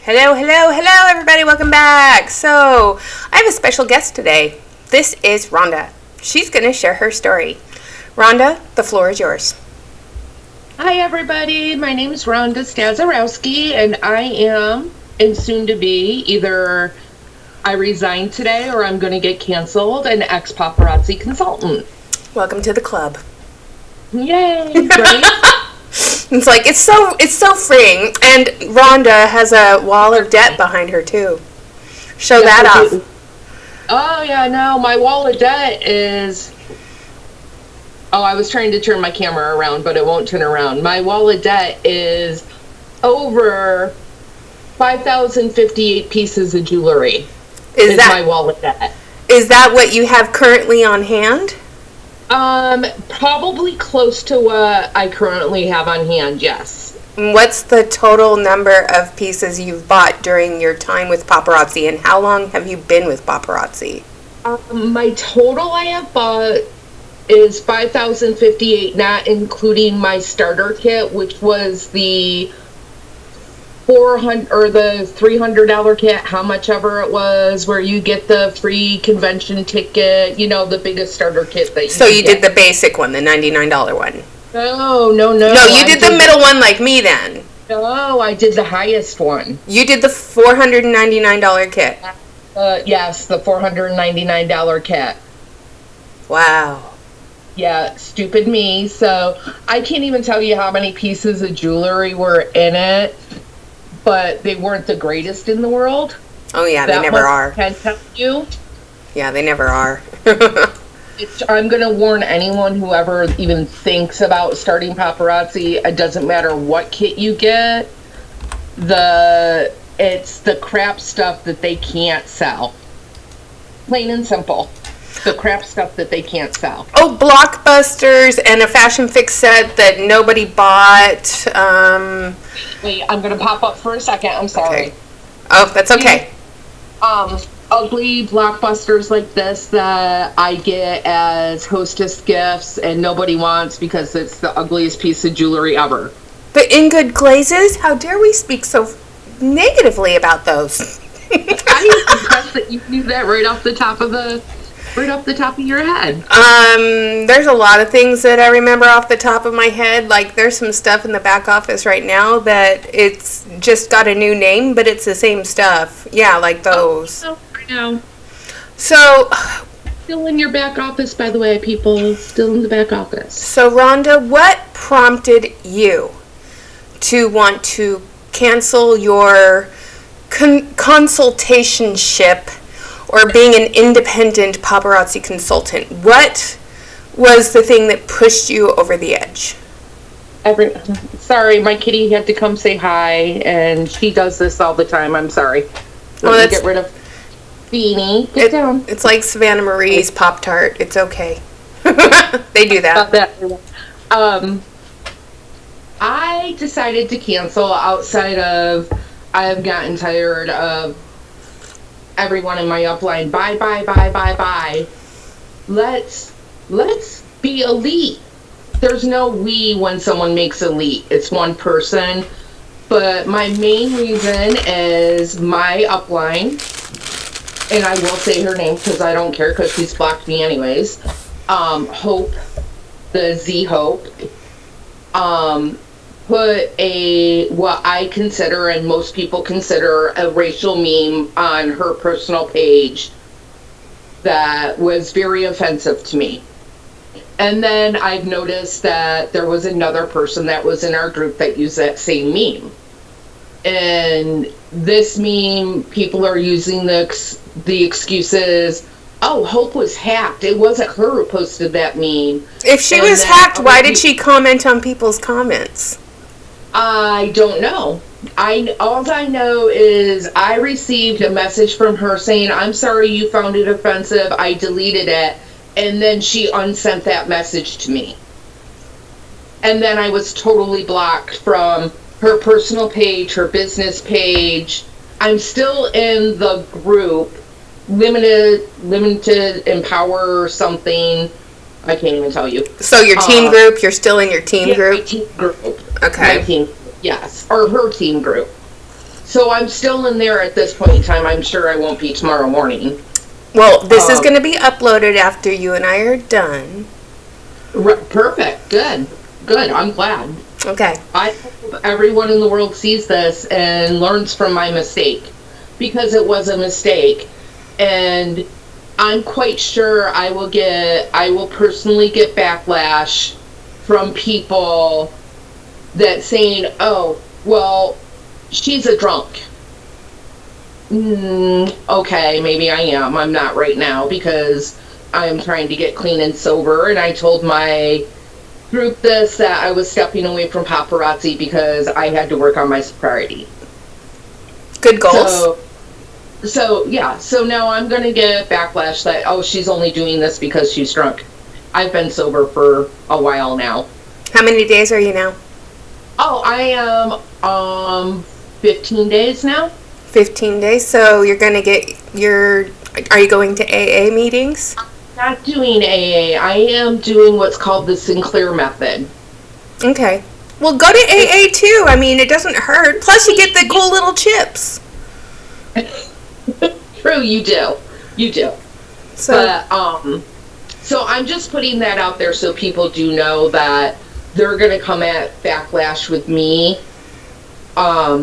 Hello, hello, hello, everybody. Welcome back. So, I have a special guest today. This is Rhonda. She's going to share her story. Rhonda, the floor is yours. Hi, everybody. My name is Rhonda Stazarowski, and I am, and soon to be, either I resign today or I'm going to get canceled, an ex-paparazzi consultant. Welcome to the club. Yay, right? It's like, it's so freeing. And Rhonda has a wall of debt behind her, too. Show that off. Oh, yeah, no, my wall of debt is... Oh, I was trying to turn my camera around, but it won't turn around. My wall of debt is over 5,058 pieces of jewelry. Is that my wall of debt? Is that what you have currently on hand? Probably close to what I currently have on hand, yes. What's the total number of pieces you've bought during your time with Paparazzi, and how long have you been with Paparazzi? My total I have bought is 5,058, not including my starter kit, which was the $400 or the $300 kit, how much ever it was, where you get the free convention ticket, you know, the biggest starter kit that you So you did the basic one, the $99 one? No. No, you did the middle one like me then. No, I did the highest one. You did the $499 kit? Yes, the $499 kit. Wow. Yeah, stupid me. So I can't even tell you how many pieces of jewelry were in it, but they weren't the greatest in the world. Oh yeah, they never are. I can tell you. Yeah, they never are. I'm going to warn anyone who ever even thinks about starting Paparazzi, it doesn't matter what kit you get, it's the crap stuff that they can't sell. Plain and simple. The crap stuff that they can't sell. Oh, blockbusters and a fashion fix set that nobody bought. Wait, I'm going to pop up for a second. I'm sorry. Okay. Oh, that's okay. Ugly blockbusters like this that I get as hostess gifts and nobody wants because it's the ugliest piece of jewelry ever. The In Good Glazes? How dare we speak so negatively about those? I'm impressed that you knew that right off the top of your head. There's a lot of things that I remember off the top of my head. Like, there's some stuff in the back office right now that it's just got a new name, but it's the same stuff. Yeah, like those. Oh, I know. So... Still in your back office, by the way, people. Still in the back office. So, Rhonda, what prompted you to want to cancel your consultationship or being an independent paparazzi consultant? What was the thing that pushed you over the edge? Sorry, my kitty had to come say hi, and she does this all the time. I'm sorry. Let me get rid of Beanie. Get down. It's like Savannah Marie's Pop-Tart. It's okay. They do that. I decided to cancel outside of I have gotten tired of everyone in my upline. Bye. Let's be elite. There's no we when someone makes elite. It's one person. But my main reason is my upline, and I will say her name because I don't care because she's blocked me anyways. Hope, the Z Hope, put what I consider and most people consider a racial meme on her personal page that was very offensive to me. And then I've noticed that there was another person that was in our group that used that same meme. And this meme, people are using the excuses, oh, Hope was hacked. It wasn't her who posted that meme. If she was hacked, why did she comment on people's comments? I don't know. All I know is I received a message from her saying, I'm sorry you found it offensive. I deleted it. And then she unsent that message to me. And then I was totally blocked from her personal page, her business page. I'm still in the group, limited empower something. I can't even tell you. So your team group, you're still in your team group? My team group. Okay. My team, yes. Or her team group. So I'm still in there at this point in time. I'm sure I won't be tomorrow morning. Well, this is going to be uploaded after you and I are done. Perfect. Good. I'm glad. Okay. I hope everyone in the world sees this and learns from my mistake, because it was a mistake, and I'm quite sure I will personally get backlash from people that saying, "Oh, well, she's a drunk." Okay, maybe I am. I'm not right now because I'm trying to get clean and sober, and I told my group that I was stepping away from Paparazzi because I had to work on my sobriety. Good goals. So now I'm going to get backlash that, oh, she's only doing this because she's drunk. I've been sober for a while now. How many days are you now? Oh, I am 15 days now. 15 days. So you're going to get are you going to AA meetings? I'm not doing AA. I am doing what's called the Sinclair method. Okay. Well, go to AA too. I mean, it doesn't hurt. Plus, you get the cool little chips. True, you do. So I'm just putting that out there so people do know that they're going to come at backlash with me,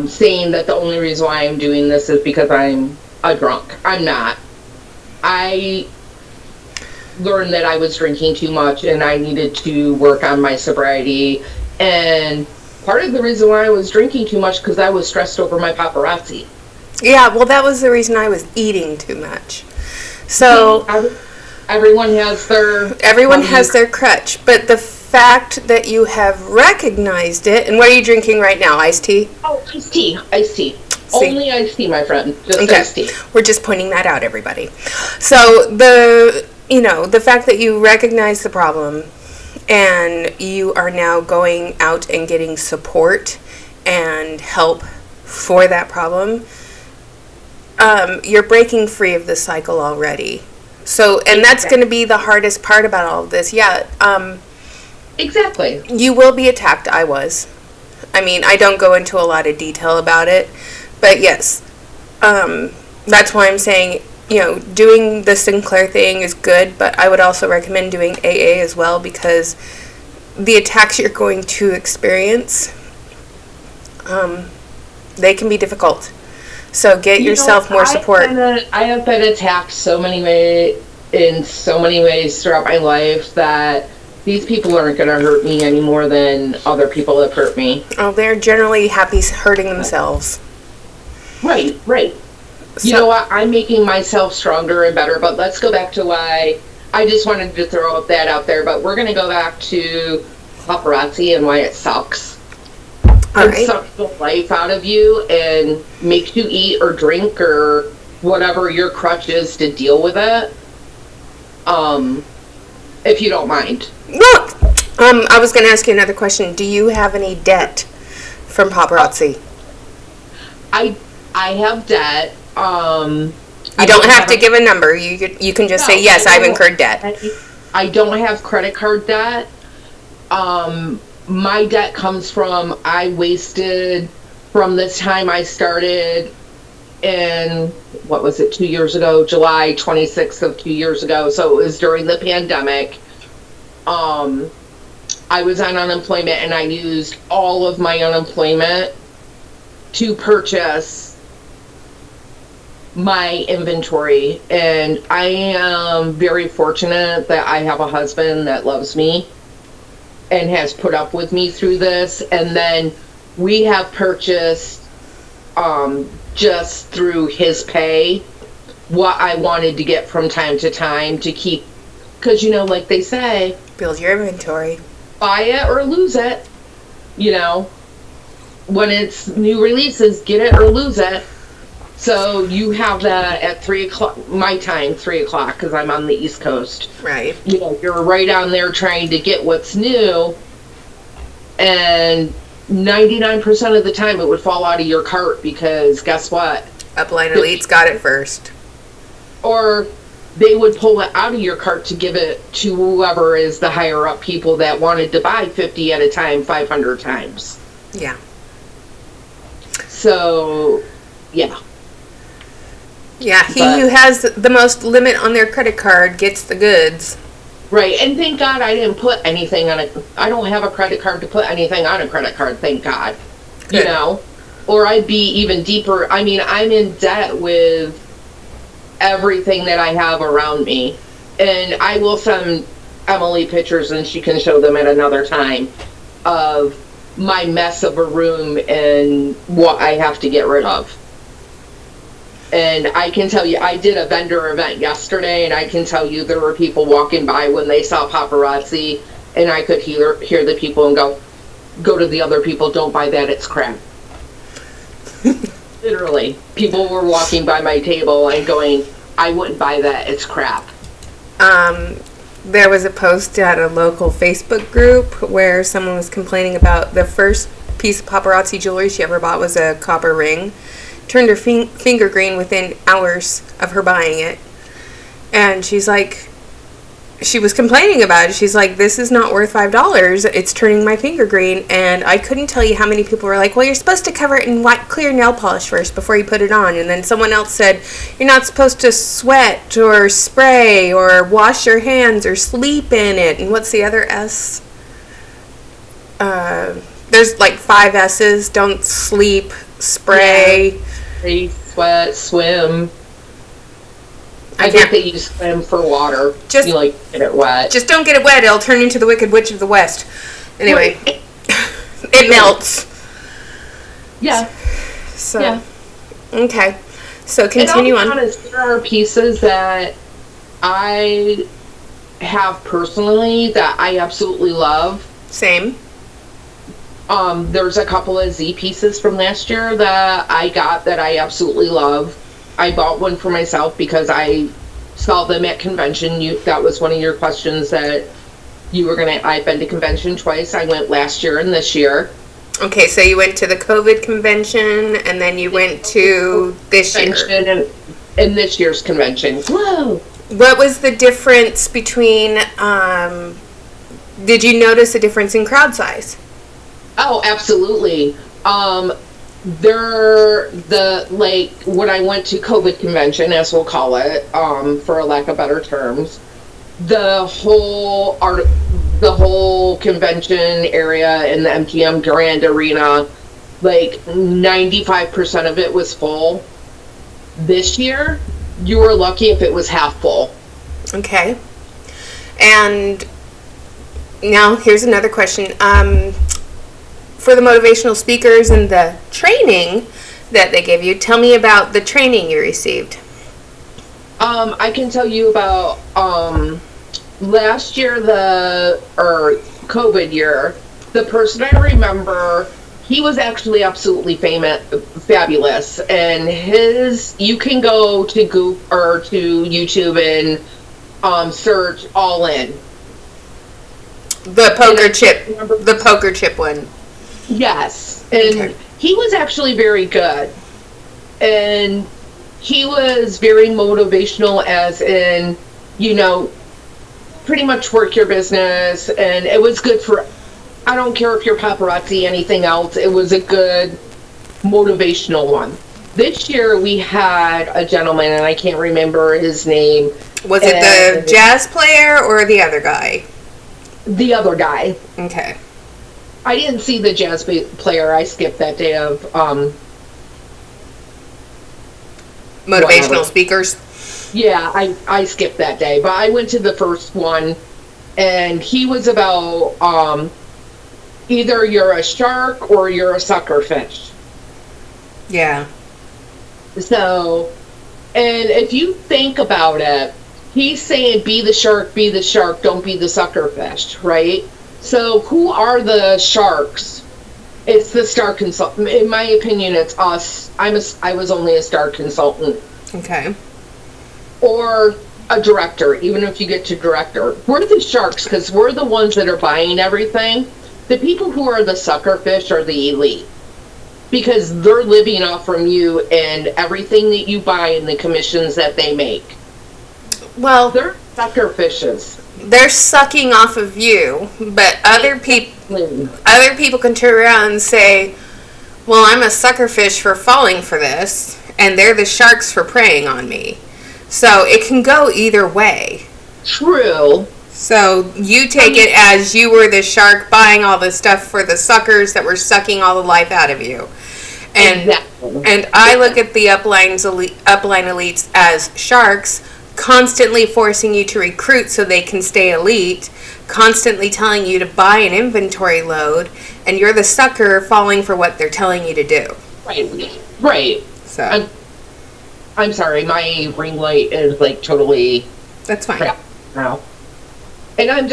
saying that the only reason why I'm doing this is because I'm a drunk. I'm not. I learned that I was drinking too much and I needed to work on my sobriety. And part of the reason why I was drinking too much because I was stressed over my paparazzi. Yeah, well, that was the reason I was eating too much. So everyone has their crutch, but the fact that you have recognized it, and what are you drinking right now? Iced tea? Oh, iced tea. See? Only iced tea, my friend. Just okay. Iced tea. We're just pointing that out, everybody. So the fact that you recognize the problem and you are now going out and getting support and help for that problem, you're breaking free of the cycle already. So, and that's going to be the hardest part about all of this. Yeah. Exactly. You will be attacked. I was. I mean, I don't go into a lot of detail about it, but yes, that's why I'm saying, doing the Sinclair thing is good, but I would also recommend doing AA as well, because the attacks you're going to experience, they can be difficult. So get yourself more support. I have been attacked in so many ways throughout my life that these people aren't going to hurt me any more than other people have hurt me. Oh, they're generally happy hurting themselves. Right. So, you know what? I'm making myself stronger and better, but let's go back to why I just wanted to throw that out there, but we're going to go back to paparazzi and why it sucks. It sucks the life out of you and makes you eat or drink or whatever your crutch is to deal with it. If you don't mind. Look, I was going to ask you another question. Do you have any debt from paparazzi? I have debt. You don't have to give a number. You can just say, yes, I've incurred debt. I don't have credit card debt. My debt comes from I wasted from this time I started in, what was it, 2 years ago, July 26th of 2 years ago. So it was during the pandemic. I was on unemployment and I used all of my unemployment to purchase my inventory. And I am very fortunate that I have a husband that loves me and has put up with me through this. And then we have purchased, just through his pay, what I wanted to get from time to time to keep, because, like they say, build your inventory. Buy it or lose it. When it's new releases, get it or lose it. So you have that at 3 o'clock, my time, 3 o'clock, because I'm on the East Coast. Right. You're right on there trying to get what's new, and 99% of the time it would fall out of your cart because guess what? Upline Elite's got it first. Or they would pull it out of your cart to give it to whoever is the higher up people that wanted to buy 50 at a time, 500 times. Yeah. So Yeah. Yeah, he who has the most limit on their credit card gets the goods. Right, and thank God I didn't put anything on it. I don't have a credit card to put anything on a credit card, thank God. Good. You know? Or I'd be even deeper. I mean, I'm in debt with everything that I have around me. And I will send Emily pictures, and she can show them at another time, of my mess of a room and what I have to get rid of. And I can tell you, I did a vendor event yesterday, and I can tell you there were people walking by when they saw Paparazzi, and I could hear the people and go to the other people, don't buy that, it's crap. Literally, people were walking by my table and going, I wouldn't buy that, it's crap. There was a post at a local Facebook group where someone was complaining about the first piece of paparazzi jewelry she ever bought was a copper ring. Turned her finger green within hours of her buying it. And she's like, she was complaining about it. She's like, this is not worth $5. It's turning my finger green. And I couldn't tell you how many people were like, well, you're supposed to cover it in clear nail polish first before you put it on. And then someone else said, you're not supposed to sweat or spray or wash your hands or sleep in it. And what's the other S? There's like 5 S's. Don't sleep, spray. Yeah. Sweat, swim. I think that you swim for water. Just you like get it wet. Just don't get it wet. It'll turn into the Wicked Witch of the West. Anyway, it melts. Yeah. So. Yeah. Okay. So continue on. Honest, there are pieces that I have personally that I absolutely love. Same. There's a couple of Z pieces from last year that I got that I absolutely love. I bought one for myself because I saw them at convention. That was one of your questions that you were gonna. I've been to convention twice. I went last year and this year. Okay, so you went to the COVID convention and then you went to this year. And this year's convention. Whoa! What was the difference between? Did you notice a difference in crowd size? Oh, absolutely. When I went to COVID convention, as we'll call it, for a lack of better terms, the whole convention area in the MGM Grand Arena, like 95% of it was full. This year, you were lucky if it was half full. Okay. And now here's another question. For the motivational speakers and the training that they give you, tell me about the training you received. I can tell you about last year, COVID year, the person I remember, he was actually absolutely fabulous. And you can go to Google or to YouTube and search All In. The poker chip one. Yes, and okay. He was actually very good, and he was very motivational, as in, pretty much work your business, and it was good for, I don't care if you're paparazzi, anything else, it was a good motivational one. This year we had a gentleman, and I can't remember his name. Was it the jazz player or the other guy? The other guy. Okay. I didn't see the jazz player. I skipped that day of motivational speakers. Yeah, I skipped that day, but I went to the first one, and he was about either you're a shark or you're a sucker fish. Yeah. So, and if you think about it, he's saying be the shark, don't be the sucker fish, right? So who are the sharks? It's the star consultant. In my opinion, it's us. I was only a star consultant. Okay. Or a director, even if you get to director. We're the sharks because we're the ones that are buying everything. The people who are the sucker fish are the elite. Because they're living off from you and everything that you buy and the commissions that they make. Well, they're sucker fishes. They're sucking off of you, but other people can turn around and say, Well, I'm a sucker fish for falling for this, and they're the sharks for preying on me. So it can go either way. True. So you take it as you were the shark buying all the stuff for the suckers that were sucking all the life out of you. And Exactly. and I look at the upline elites as sharks, constantly forcing you to recruit so they can stay elite, constantly telling you to buy an inventory load, and you're the sucker falling for what they're telling you to do. Right. So I'm sorry, my ring light is like totally that's fine. crap now. And I'm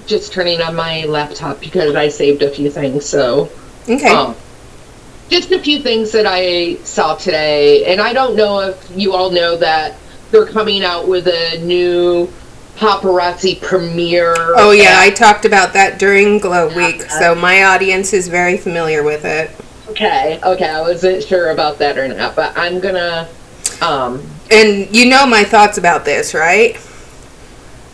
just turning on my laptop because I saved a few things, so Okay. just a few things that I saw today, and I don't know if you all know that they're coming out with a new Paparazzi premiere. Oh yeah, I talked about that during Glow Week, so my audience is very familiar with it. Okay, I wasn't sure about that or not, but I'm gonna, And you know my thoughts about this, right?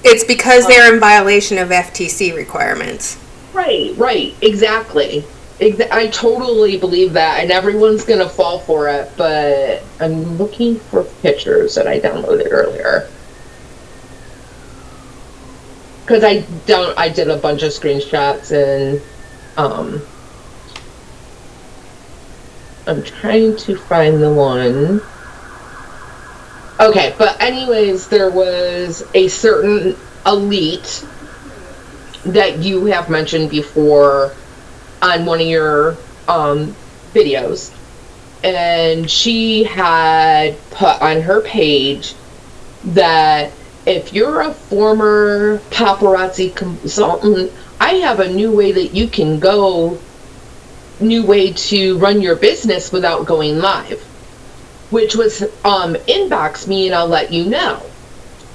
It's because they're in violation of FTC requirements. right, exactly. I totally believe that, and everyone's gonna fall for it, but I'm looking for pictures that I downloaded earlier. Because I did a bunch of screenshots, and, I'm trying to find the one. Okay, but anyways, there was a certain elite that you have mentioned before on one of your videos, and she had put on her page that if you're a former paparazzi consultant, I have a new way that you can go, new way to run your business without going live, which was inbox me and I'll let you know.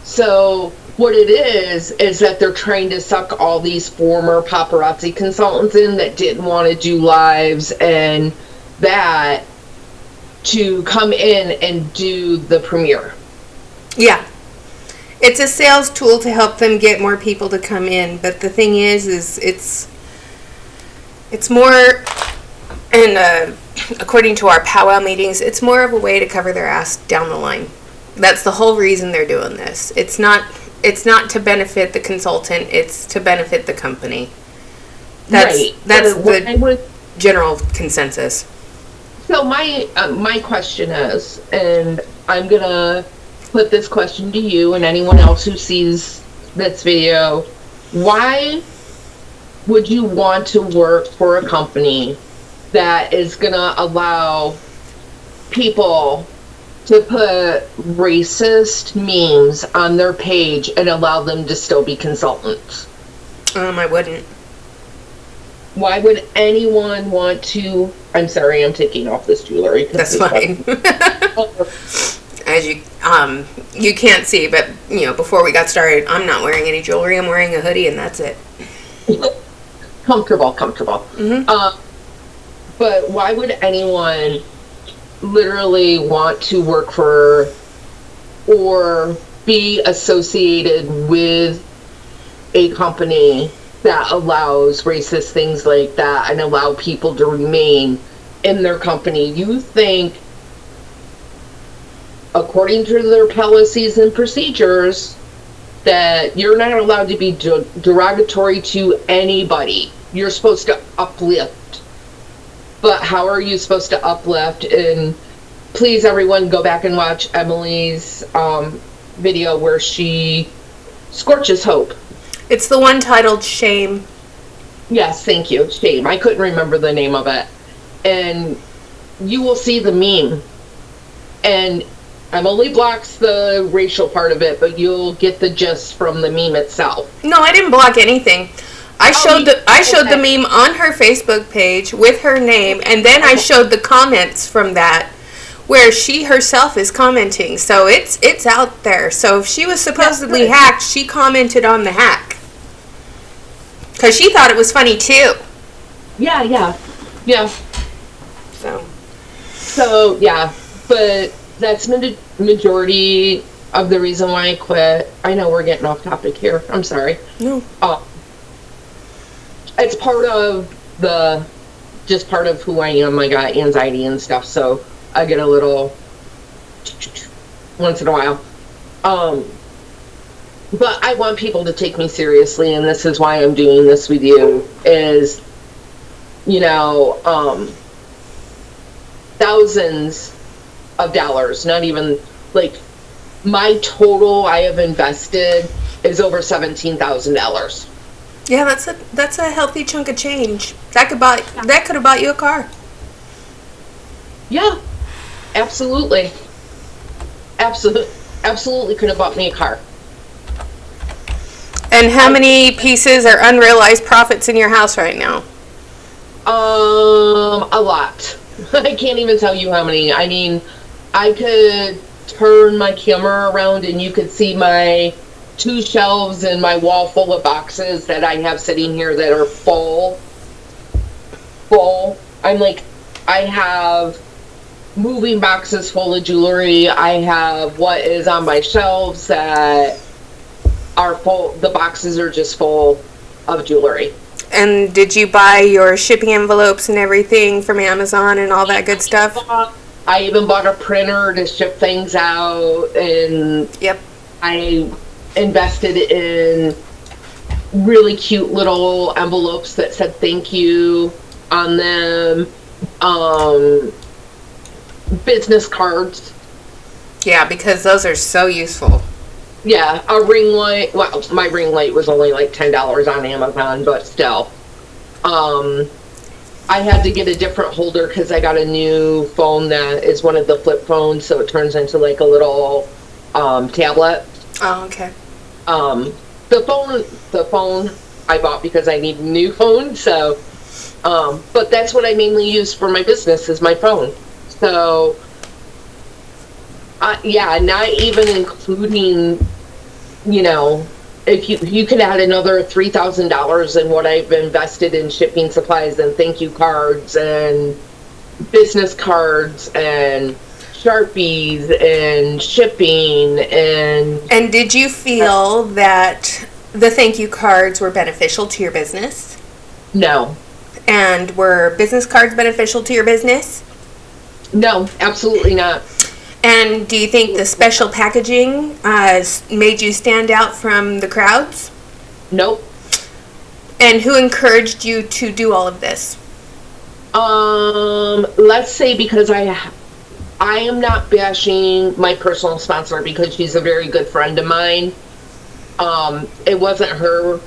So what it is that they're trying to suck all these former paparazzi consultants in that didn't want to do lives and that to come in and do the premiere. Yeah. It's a sales tool to help them get more people to come in, but the thing is it's more, and according to our powwow meetings, it's more of a way to cover their ass down the line. That's the whole reason they're doing this. It's not to benefit the consultant, it's to benefit the company. That's the general consensus. So my question is, and I'm gonna put this question to you and anyone else who sees this video, why would you want to work for a company that is gonna allow people to put racist memes on their page and allow them to still be consultants? I wouldn't. Why would anyone want to? I'm sorry, I'm taking off this jewelry. That's fine. As you can't see, but before we got started, I'm not wearing any jewelry. I'm wearing a hoodie, and that's it. Comfortable. Mm-hmm. But why would anyone literally want to work for or be associated with a company that allows racist things like that and allow people to remain in their company? You think, according to their policies and procedures, that you're not allowed to be derogatory to anybody. You're supposed to uplift. But how are you supposed to uplift? And please, everyone, go back and watch Emily's video where she scorches hope. It's the one titled Shame. Yes, thank you. Shame. I couldn't remember the name of it. And you will see the meme. And Emily blocks the racial part of it, but you'll get the gist from the meme itself. No, I didn't block anything. I showed the meme on her Facebook page with her name, and then I showed the comments from that where she herself is commenting. So it's out there. So if she was supposedly hacked, she commented on the hack. Because she thought it was funny too. Yeah. So yeah, but that's majority of the reason why I quit. I know we're getting off topic here. I'm sorry. No. It's part of the just part of who I am. I got anxiety and stuff, so I get a little once in a while. But I want people to take me seriously, and this is why I'm doing this with you, is, you know, thousands of dollars, not even, like, my total I have invested is over $17,000. Yeah, that's a healthy chunk of change. That could have bought you a car. Yeah, absolutely. Absolutely could have bought me a car. And how many pieces are unrealized profits in your house right now? A lot. I can't even tell you how many. I mean, I could turn my camera around and you could see my 2 shelves and my wall full of boxes that I have sitting here that are full. I have moving boxes full of jewelry. I have what is on my shelves that are full. The boxes are just full of jewelry. And did you buy your shipping envelopes and everything from Amazon and all that good stuff? I even bought a printer to ship things out, and yep, I invested in really cute little envelopes that said thank you on them. Business cards. Yeah, because those are so useful. Yeah, a ring light. Well, my ring light was only like $10 on Amazon, but still. I had to get a different holder because I got a new phone that is one of the flip phones, so it turns into like a little tablet. Oh, okay. The phone I bought because I need a new phone, so but that's what I mainly use for my business is my phone. So yeah, not even including, you know, if you could add another $3,000 in what I've invested in shipping supplies and thank you cards and business cards and Sharpies and shipping and... And did you feel that the thank you cards were beneficial to your business? No. And were business cards beneficial to your business? No, absolutely not. And do you think the special packaging made you stand out from the crowds? Nope. And who encouraged you to do all of this? Let's say because I am not bashing my personal sponsor because she's a very good friend of mine. It wasn't her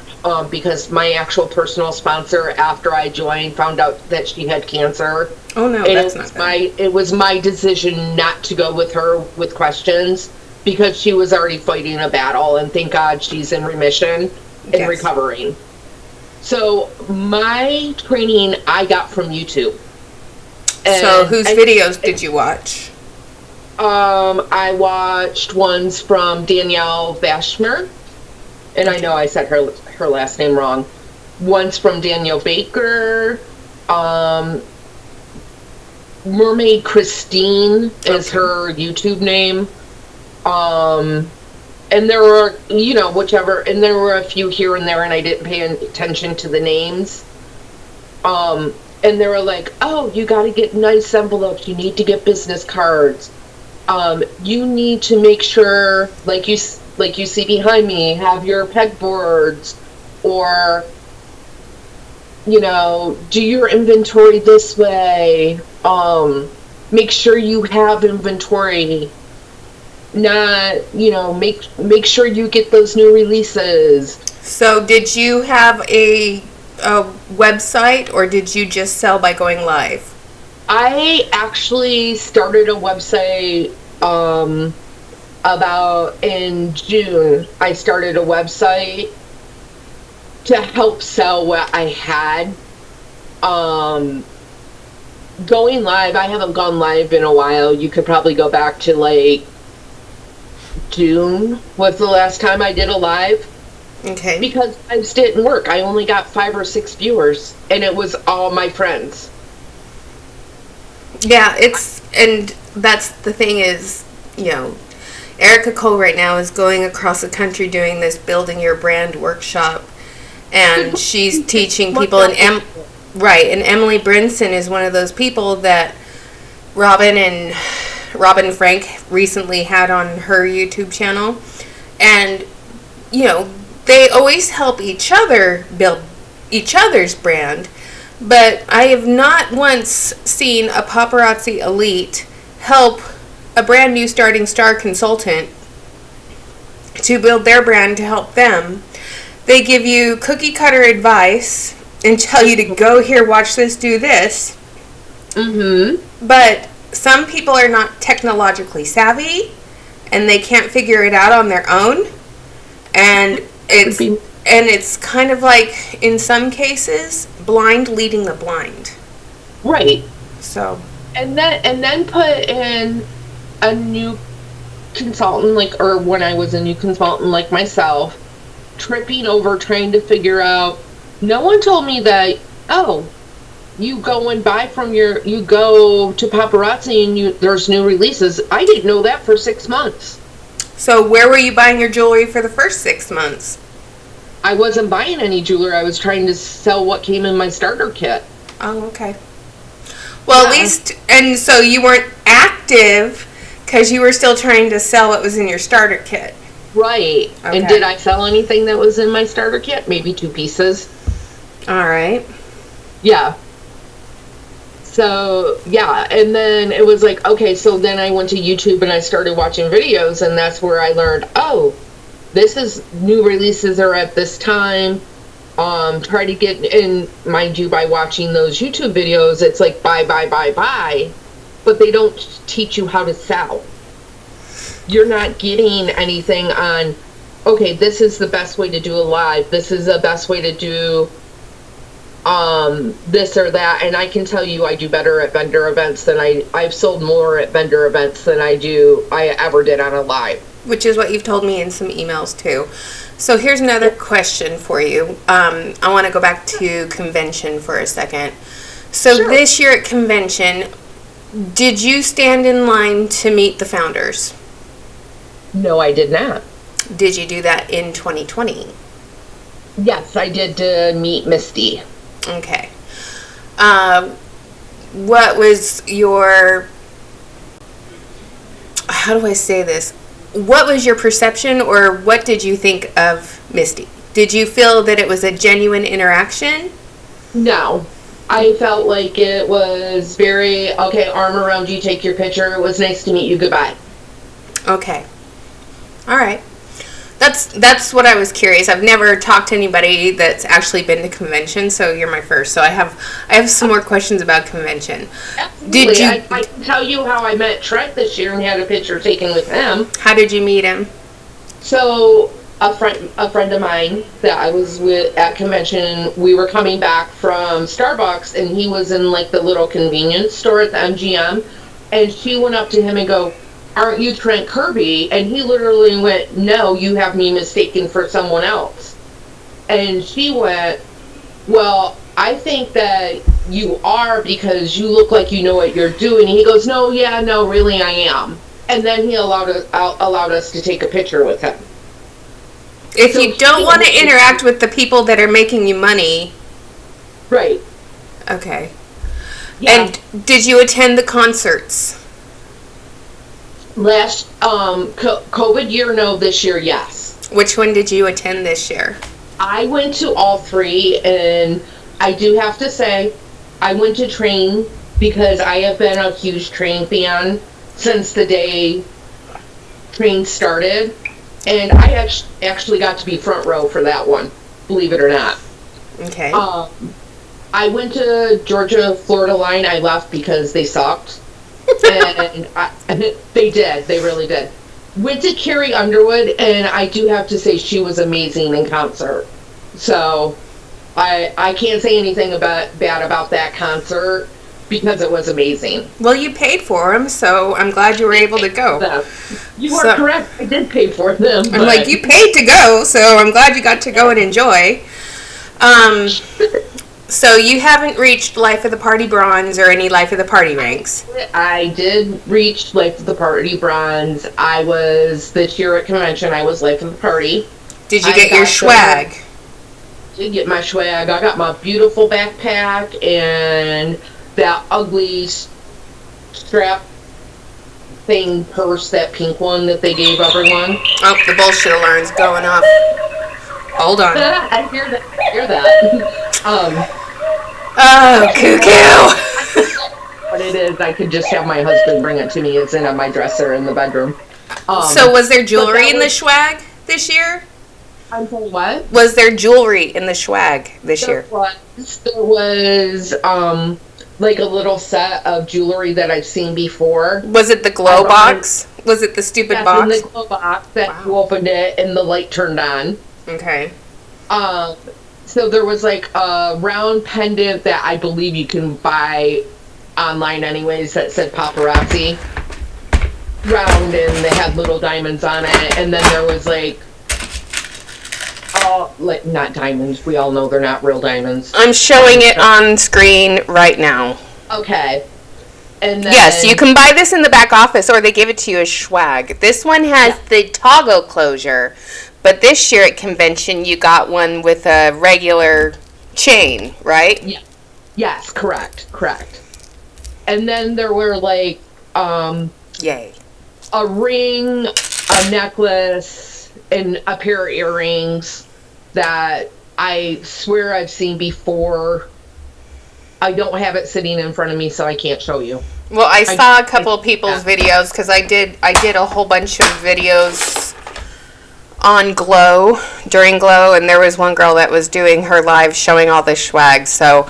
because my actual personal sponsor, after I joined, found out that she had cancer. Oh no, and that's not good. It was my decision not to go with her with questions because she was already fighting a battle, and thank God she's in remission and recovering. So my training I got from YouTube. So whose videos did you watch? I watched ones from Danielle Bashmer, and I know I said her last name wrong. Ones from Danielle Baker. Mermaid Christine is her YouTube name. And there were, you know, whichever, and there were a few here and there, and I didn't pay attention to the names. And they were like, oh, you got to get nice envelopes. You need to get business cards. You need to make sure, like you see behind me, have your pegboards, or, you know, do your inventory this way. Make sure you have inventory. Not, you know, make sure you get those new releases. So did you have a website, or did you just sell by going live? I actually started a website about in June. I started a website to help sell what I had. Going live, I haven't gone live in a while. You could probably go back to like June was the last time I did a live. Okay. Because lives didn't work. I only got 5 or 6 viewers, and it was all my friends. Yeah, and that's the thing is, you know, Erica Cole right now is going across the country doing this Building Your Brand workshop, and she's teaching people Right, and Emily Brinson is one of those people that Robin Frank recently had on her YouTube channel. And, you know, they always help each other build each other's brand. But I have not once seen a Paparazzi elite help a brand new starting star consultant to build their brand to help them. They give you cookie cutter advice and tell you to go here, watch this, do this. Mm-hmm. But some people are not technologically savvy and they can't figure it out on their own. And it's kind of like, in some cases, blind leading the blind. Right. So. And then put in a new consultant, like, or when I was a new consultant like myself, tripping over trying to figure out. No one told me that, oh, you go and buy from you go to Paparazzi and there's new releases. I didn't know that for 6 months. So where were you buying your jewelry for the first 6 months? I wasn't buying any jewelry. I was trying to sell what came in my starter kit. Oh, okay. Well, at least, and so you weren't active because you were still trying to sell what was in your starter kit. Right. Okay. And did I sell anything that was in my starter kit? Maybe 2 pieces. All right. Yeah. So, yeah. And then it was like, okay, so then I went to YouTube and I started watching videos, and that's where I learned, oh, this is new releases are at this time. Try to get in, mind you, by watching those YouTube videos, it's like buy, but they don't teach you how to sell. You're not getting anything on, okay, this is the best way to do a live. This is the best way to do this or that. And I can tell you I do better at vendor events than I've sold more at vendor events than I ever did on a live. Which is what you've told me in some emails too. So here's another question for you. I want to go back to convention for a second. So sure. This year at convention, did you stand in line to meet the founders? No, I did not. Did you do that in 2020? Yes, I did meet Misty. Okay. What was your... How do I say this? What was your perception, or what did you think of Misty? Did you feel that it was a genuine interaction? No. I felt like it was very, okay, arm around you, take your picture. It was nice to meet you. Goodbye. Okay. All right. That's what I was curious. I've never talked to anybody that's actually been to convention, so you're my first. So I have some more questions about convention. Absolutely. I can tell you how I met Trent this year and had a picture taken with him. How did you meet him? So a friend of mine that I was with at convention, we were coming back from Starbucks, and he was in like the little convenience store at the MGM, and she went up to him and go, "Aren't you Trent Kirby?" And he literally went, "No, you have me mistaken for someone else." And she went, "Well, I think that you are, because you look like you know what you're doing." He goes, "No, really I am." And then he allowed us to take a picture with him. If you don't want to interact with the people that are making you money. Right. Okay. Yeah. And did you attend the concerts? Last COVID year, no. This year, yes. Which one did you attend this year? I went to all 3, and I do have to say, I went to Train because I have been a huge Train fan since the day Train started, and I actually got to be front row for that one, believe it or not. Okay. I went to Georgia Florida line. I left because they sucked. And they did. They really did. Went to Carrie Underwood, and I do have to say she was amazing in concert. So I can't say anything bad about that concert because it was amazing. Well, you paid for them, so I'm glad you were able to go. You are correct. I did pay for them. I'm like, you paid to go, so I'm glad you got to go and enjoy. So you haven't reached Life of the Party Bronze or any Life of the Party ranks? I did reach Life of the Party Bronze. I was, this year at convention, I was Life of the Party. Did you get your swag? did get my swag. I got my beautiful backpack and that ugly strap thing purse, that pink one that they gave everyone. Oh, the bullshit alarm's going off. Hold on. I hear that. Oh, cuckoo! What it is, I could just have my husband bring it to me. It's in on my dresser in the bedroom. So was there jewelry in the swag this year? I'm sorry, what? Was there jewelry in the swag this year? There was like a little set of jewelry that I've seen before. Was it the glow box? Was it the stupid box? In the glow box that you opened it and the light turned on. Okay. So there was like a round pendant that I believe you can buy online anyways that said Paparazzi. Round, and they had little diamonds on it. And then there was like not diamonds. We all know they're not real diamonds. I'm showing it on screen right now. Okay. And then, yes, you can buy this in the back office, or they give it to you as swag. This one has the toggle closure, but this year at convention you got one with a regular chain, right? Yeah. Yes, correct. And then there were like yay, a ring, a necklace, and a pair of earrings that I swear I've seen before. I don't have it sitting in front of me, so I can't show you. Well, I saw a couple of people's videos because I did a whole bunch of videos on during Glow, and there was one girl that was doing her live showing all the swag. So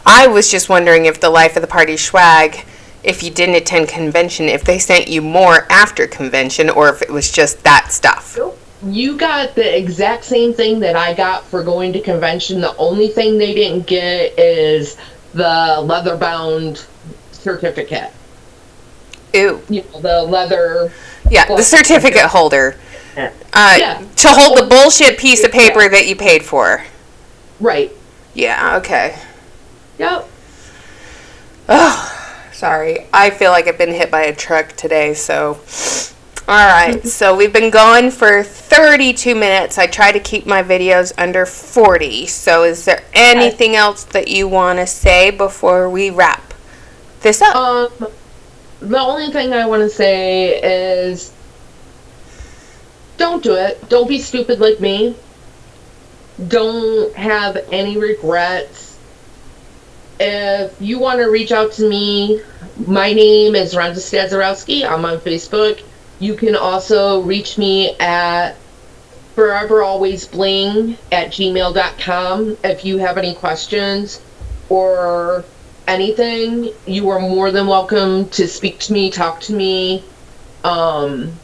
I was just wondering if the Life of the Party swag, if you didn't attend convention, if they sent you more after convention, or if it was just that stuff. Nope. You got the exact same thing that I got for going to convention. The only thing they didn't get is the leather-bound certificate. Ew. You know, the leather... Yeah, the certificate holder. To hold the bullshit piece of paper that you paid for. Right. Yeah, okay. Yep. Oh, sorry. I feel like I've been hit by a truck today, so... Alright, so we've been going for 32 minutes. I try to keep my videos under 40. So is there anything else that you want to say before we wrap this up? The only thing I want to say is don't do it. Don't be stupid like me. Don't have any regrets. If you want to reach out to me, my name is Rhonda Stazarowski. I'm on Facebook. You can also reach me at foreveralwaysbling@gmail.com. If you have any questions or anything, you are more than welcome to speak to me, talk to me. I'm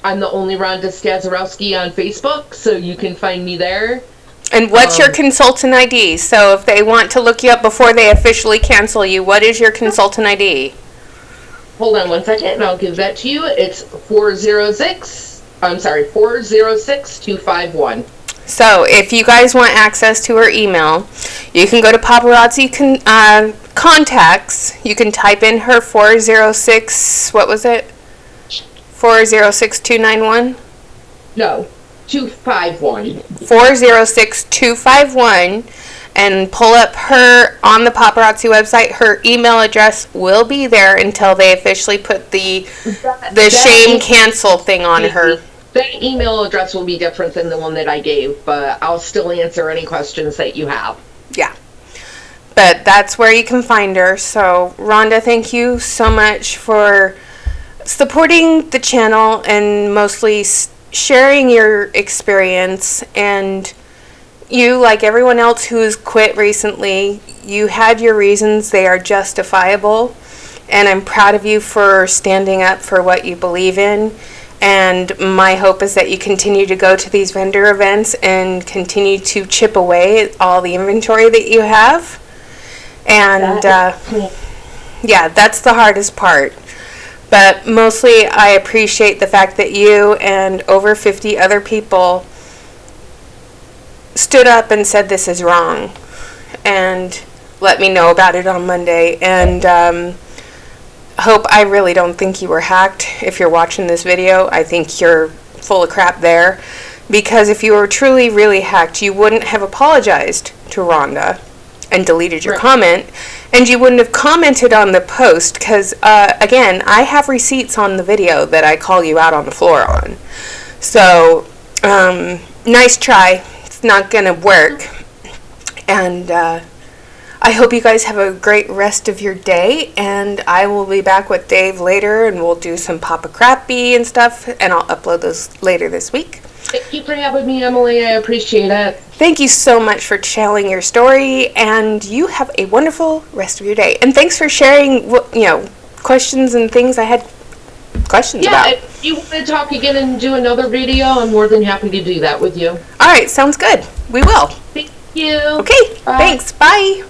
the only Rhonda Stazarowski on Facebook, so you can find me there. And what's your consultant ID? So if they want to look you up before they officially cancel you, what is your consultant ID? Hold on one second, and I'll give that to you. It's 406-251. So if you guys want access to her email, you can go to Paparazzi contacts. You can type in her 406, what was it? 406291? No, 251. 406251. And pull up her on the Paparazzi website. Her email address will be there until they officially put the shame cancel thing on her. That email address will be different than the one that I gave, but I'll still answer any questions that you have. Yeah. But that's where you can find her. So, Rhonda, thank you so much for supporting the channel and mostly sharing your experience. And you, like everyone else who's quit recently, you had your reasons. They are justifiable. And I'm proud of you for standing up for what you believe in. And my hope is that you continue to go to these vendor events and continue to chip away at all the inventory that you have. And yeah, that's the hardest part. But mostly I appreciate the fact that you and over 50 other people stood up and said this is wrong, and let me know about it on Monday. And I really don't think you were hacked. If you're watching this video, I think you're full of crap there. Because if you were truly, really hacked, you wouldn't have apologized to Rhonda and deleted your comment, and you wouldn't have commented on the post, because, again, I have receipts on the video that I call you out on the floor on. So, nice try. It's not going to work. And I hope you guys have a great rest of your day, and I will be back with Dave later, and we'll do some Paparazzi and stuff, and I'll upload those later this week. Thank you for having me, Emily. I appreciate it. Thank you so much for telling your story, and you have a wonderful rest of your day. And thanks for sharing, questions and things I had questions about. Yeah, if you want to talk again and do another video, I'm more than happy to do that with you. All right, sounds good. We will. Thank you. Okay, thanks. Bye.